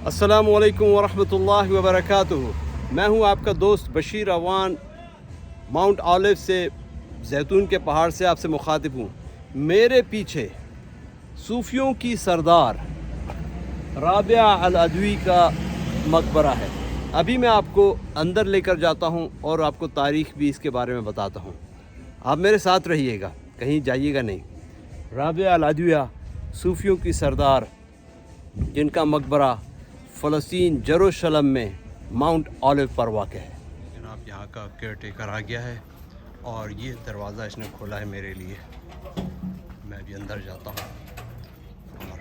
अस्सलामु अलैकुम वरहमतुल्लाहि वबरकातुहू। मैं हूं आपका दोस्त बशीर अवान, माउंट ऑलिव से, जैतून के पहाड़ से आपसे मुखातिब हूं। मेरे पीछे सूफियों की सरदार राबिया अल अदवी का मकबरा है। अभी मैं आपको अंदर लेकर जाता हूं और आपको तारीख़ भी इसके बारे में बताता हूं। आप मेरे साथ रहिएगा, कहीं जाइएगा नहीं। राबिया अल अदविया सूफियों की सरदार, जिनका मकबरा फ़लस्तीन जेरूशलम में माउंट ऑलिव पर वाक़ है। जनाब यहाँ का केयर टेकर आ गया है और ये दरवाज़ा इसने खोला है मेरे लिए। मैं भी अंदर जाता हूँ और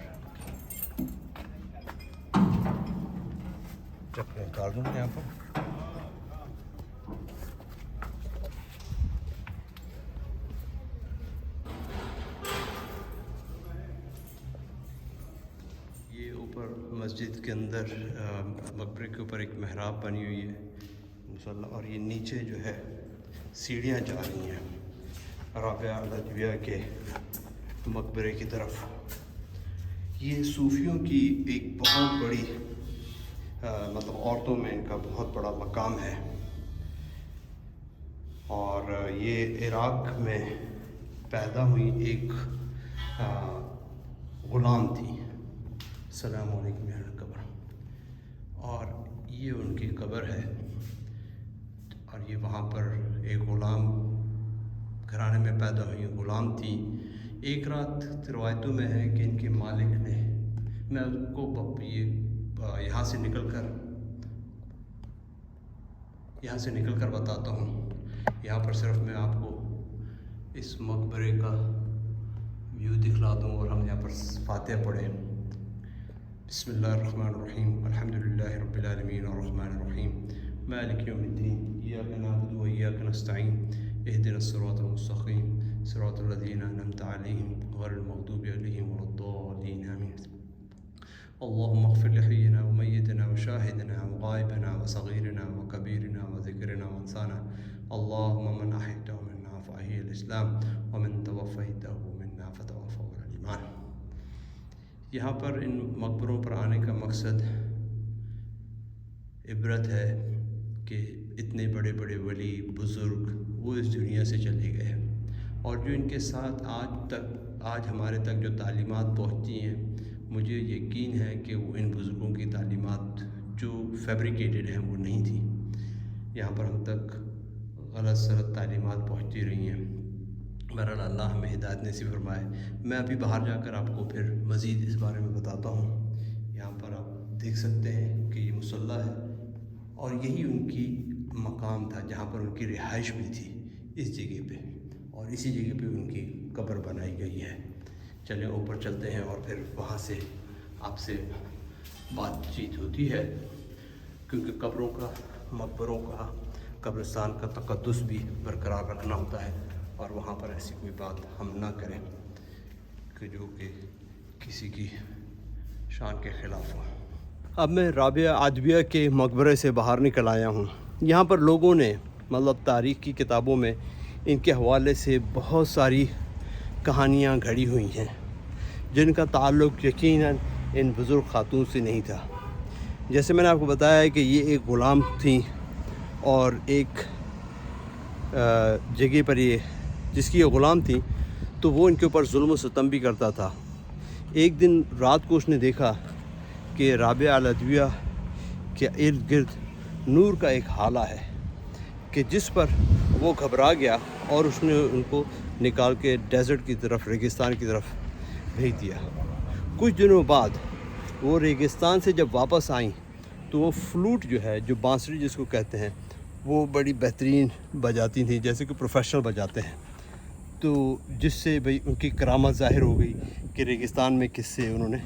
चप्पलें उतार दूँ यहाँ पर। ये ऊपर मस्जिद के अंदर मकबरे के ऊपर एक मेहराब बनी हुई है मुसल्ला, और ये नीचे जो है सीढ़ियाँ जा रही हैं राबिया अल अदविया के मकबरे की तरफ। ये सूफियों की एक बहुत बड़ी मतलब औरतों में इनका बहुत बड़ा मकाम है, और ये इराक़ में पैदा हुई एक ग़ुलाम थी। अस्सलामु अलैकुम कब्र, और ये उनकी कब्र है। और ये वहाँ पर एक ग़ुलाम घराने में पैदा हुई ग़ुलाम थी। एक रात रिवायतों में है कि इनके मालिक ने, मैं उसको ये यहाँ से निकल कर बताता हूँ। यहाँ पर सिर्फ मैं आपको इस मकबरे का व्यू दिखला दूँ और हम यहाँ पर फातिहा पढ़ें। बिस्मिल्लाहिर्रहमानिर्रहीम, अल्हम्दुलिल्लाहि रब्बिल आलमीन अर्रहमानिर्रहीम मालिक यौमिद्दीन इय्याका नअबुदु व इय्याका नस्तईन इहदिनस सिरातल मुस्तक़ीम सिरातल लज़ीना अनअमता अलैहिम गैरिल मग़दूबि अलैहिम वलद्दाल्लीन आमीन। अल्लाहुम्मा अग़फ़िर लिहय्यिना व मय्यितना व शाहिदना व गायबना व सग़ीरना व कबीरना व ज़िक्रिना व अंसाना। अल्लाहुम्मा मन अहयतहु मिन्ना फ़अहियिल इस्लाम व मन तवफ़्फ़यतहु मिन्ना फ़तवफ़्फ़हु अलल ईमान। यहाँ पर इन मकबरों पर आने का मकसद इबरत है कि इतने बड़े बड़े वली बुज़ुर्ग वो इस दुनिया से चले गए हैं, और जो इनके साथ आज हमारे तक जो तालीमात पहुँचती हैं, मुझे यकीन है कि वो इन बुज़ुर्गों की तालीमात जो फैब्रिकेटेड हैं वो नहीं थी। यहाँ पर हम तक गलत सलत तालीमात पहुँचती रही हैं। बहरहाल अल्लाह हमें हिदायत नसीब फरमाए। मैं अभी बाहर जाकर आपको फिर मज़ीद इस बारे में बताता हूँ। यहाँ पर आप देख सकते हैं कि ये मुसल्ला है, और यही उनकी मकाम था जहाँ पर उनकी रिहाइश भी थी, इस जगह पे, और इसी जगह पे उनकी कब्र बनाई गई है। चलें ऊपर चलते हैं और फिर वहाँ से आपसे बातचीत होती है, क्योंकि मकबरों का कब्रिस्तान का तक़द्दुस भी बरकरार रखना होता है, और वहाँ पर ऐसी कोई बात हम ना करें कि जो कि किसी की शान के ख़िलाफ़ हो। अब मैं राबिया अदविया के मकबरे से बाहर निकल आया हूँ। यहाँ पर लोगों ने मतलब तारीख़ की किताबों में इनके हवाले से बहुत सारी कहानियाँ घड़ी हुई हैं, जिनका ताल्लुक़ यकीनन इन बुज़ुर्ग ख़ातून से नहीं था। जैसे मैंने आपको बताया है कि ये एक ग़ुलाम थी, और एक जगह पर ये जिसकी ये ग़ुलाम थी, तो वो इनके ऊपर जुल्म व सितम भी करता था। एक दिन रात को उसने देखा कि राबिया अल अदविया के इर्द गिर्द नूर का एक हाला है, कि जिस पर वो घबरा गया और उसने उनको निकाल के डेज़र्ट की तरफ, रेगिस्तान की तरफ भेज दिया। कुछ दिनों बाद वो रेगिस्तान से जब वापस आईं, तो वो फ्लूट जो है, जो बांसुरी जिसको कहते हैं, वो बड़ी बेहतरीन बजाती थी, जैसे कि प्रोफेशनल बजाते हैं। तो जिससे भाई उनकी करामत ज़ाहिर हो गई कि रेगिस्तान में किससे उन्होंने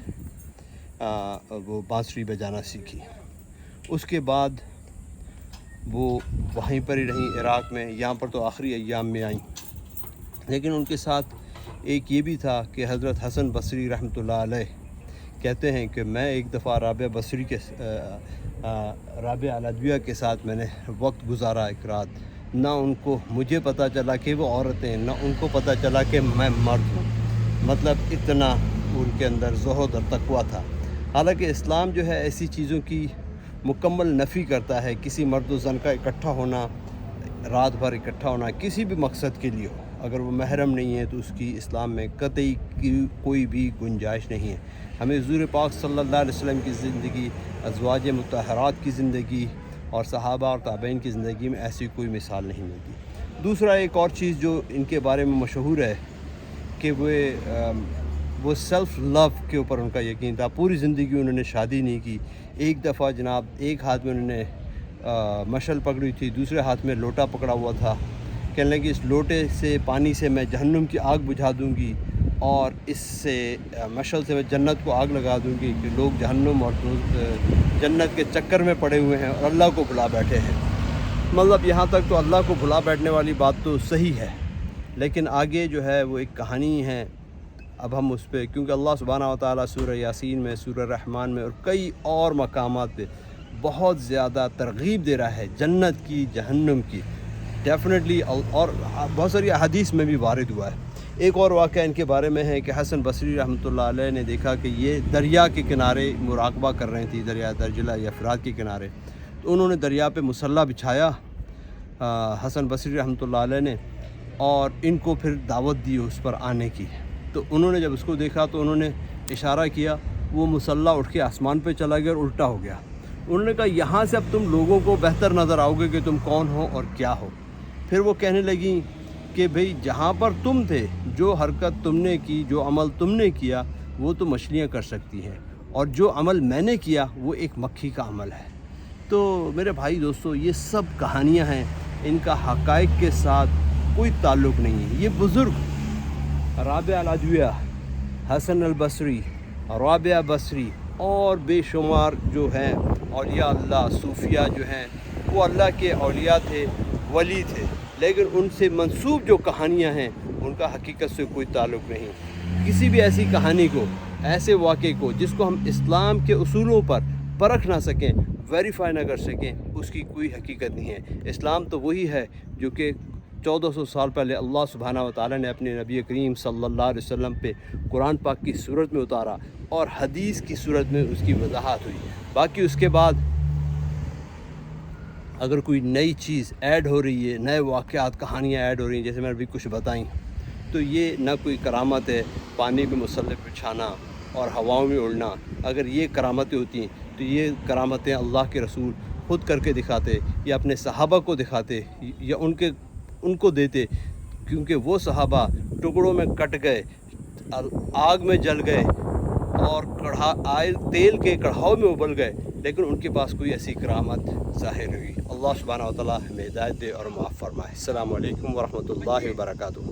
वो बांसुरी बजाना सीखी। उसके बाद वो वहीं पर ही रहीं इराक़ में। यहाँ पर तो आखिरी अय्याम में आईं, लेकिन उनके साथ एक ये भी था कि हज़रत हसन बसरी रहमतुल्लाह अलैह कहते हैं कि मैं एक दफ़ा राबिया अल अदविया के साथ मैंने वक्त गुजारा एक रात। ना उनको मुझे पता चला कि वो औरतें, ना उनको पता चला कि मैं मर्द हूँ। मतलब इतना उनके अंदर ज़ुहद और तक़वा था। حالانکہ اسلام جو ہے ایسی چیزوں کی مکمل نفی کرتا ہے. کسی مرد و زن کا اکٹھا ہونا، رات بھر اکٹھا ہونا کسی بھی مقصد کے لیے ہو، اگر وہ محرم نہیں ہے تو اس کی اسلام میں قطعی کوئی بھی گنجائش نہیں ہے. ہمیں حضور پاک صلی اللہ علیہ وسلم کی زندگی، ازواج مطہرات کی زندگی اور صحابہ اور تابعین کی زندگی میں ایسی کوئی مثال نہیں ملتی. دوسرا ایک اور چیز جو ان کے بارے میں مشہور ہے کہ وہ سیلف لو کے اوپر ان کا یقین تھا. پوری زندگی انہوں نے شادی نہیں کی. ایک دفعہ جناب ایک ہاتھ میں انہوں نے مشل پکڑی تھی، دوسرے ہاتھ میں لوٹا پکڑا ہوا تھا. کہنے لگے اس لوٹے سے، پانی سے میں جہنم کی آگ بجھا دوں گی، اور اس سے مشل سے میں جنت کو آگ لگا دوں گی کہ لوگ جہنم اور جنت کے چکر میں پڑے ہوئے ہیں اور اللہ کو بھلا بیٹھے ہیں. مطلب یہاں تک تو اللہ کو بھلا بیٹھنے والی بات تو صحیح ہے، لیکن آگے جو ہے وہ ایک کہانی ہے. اب ہم اس پہ، کیونکہ اللہ سبحانہ و تعالیٰ سورہ یاسین میں، سورہ رحمان میں اور کئی اور مقامات پہ بہت زیادہ ترغیب دے رہا ہے جنت کی، جہنم کی. ڈیفینیٹلی، اور بہت ساری احادیث میں بھی وارد ہوا ہے. ایک اور واقعہ ان کے بارے میں ہے کہ حسن بصری رحمۃ اللہ علیہ نے دیکھا کہ یہ دریا کے کنارے مراقبہ کر رہی تھی، دریا دجلہ یا فرات کے کنارے. تو انہوں نے دریا پہ مصلی بچھایا حسن بصری رحمۃ اللہ علیہ نے، اور ان کو پھر دعوت دی اس پر آنے کی. تو انہوں نے جب اس کو دیکھا تو انہوں نے اشارہ کیا، وہ مصلی اٹھ کے آسمان پہ چلا گیا اور الٹا ہو گیا. انہوں نے کہا یہاں سے اب تم لوگوں کو بہتر نظر آؤ گے کہ تم کون ہو اور کیا ہو. پھر وہ کہنے لگیں کہ بھئی جہاں پر تم تھے، جو حرکت تم نے کی، جو عمل تم نے کیا، وہ تو مچھلیاں کر سکتی ہیں، اور جو عمل میں نے کیا وہ ایک مکھی کا عمل ہے. تو میرے بھائی دوستو، یہ سب کہانیاں ہیں، ان کا حقائق کے ساتھ کوئی تعلق نہیں ہے. یہ بزرگ رابعہ العدویہ، حسن البصری، رابعہ بصری اور بے شمار جو ہیں اولیاء اللہ، صوفیاء جو ہیں، وہ اللہ کے اولیاء تھے، ولی تھے، لیکن ان سے منسوب جو کہانیاں ہیں ان کا حقیقت سے کوئی تعلق نہیں. کسی بھی ایسی کہانی کو، ایسے واقعے کو جس کو ہم اسلام کے اصولوں پر پرکھ نہ سکیں، ویریفائی نہ کر سکیں، اس کی کوئی حقیقت نہیں ہے. اسلام تو وہی ہے جو کہ 1400 سال پہلے اللہ سبحانہ و تعالیٰ نے اپنے نبی کریم صلی اللہ علیہ وسلم پہ قرآن پاک کی صورت میں اتارا اور حدیث کی صورت میں اس کی وضاحت ہوئی. باقی اس کے بعد اگر کوئی نئی چیز ایڈ ہو رہی ہے، نئے واقعات، کہانیاں ایڈ ہو رہی ہیں، جیسے میں نے ابھی کچھ بتائیں، تو یہ نہ کوئی کرامت ہے. پانی میں مصلی بچھانا اور ہواؤں میں اڑنا، اگر یہ کرامتیں ہوتی ہیں تو یہ کرامتیں اللہ کے رسول خود کر کے دکھاتے، یا اپنے صحابہ کو دکھاتے، یا ان کو دیتے، کیونکہ وہ صحابہ ٹکڑوں میں کٹ گئے، آگ میں جل گئے اور تیل کے کڑھاؤ میں ابل گئے، لیکن ان کے پاس کوئی ایسی کرامت ظاہر ہوئی. اللہ سبحانہ و تعالیٰ ہمیں ہدایت دے اور معاف فرمائے. السلام علیکم ورحمۃ اللہ وبرکاتہ.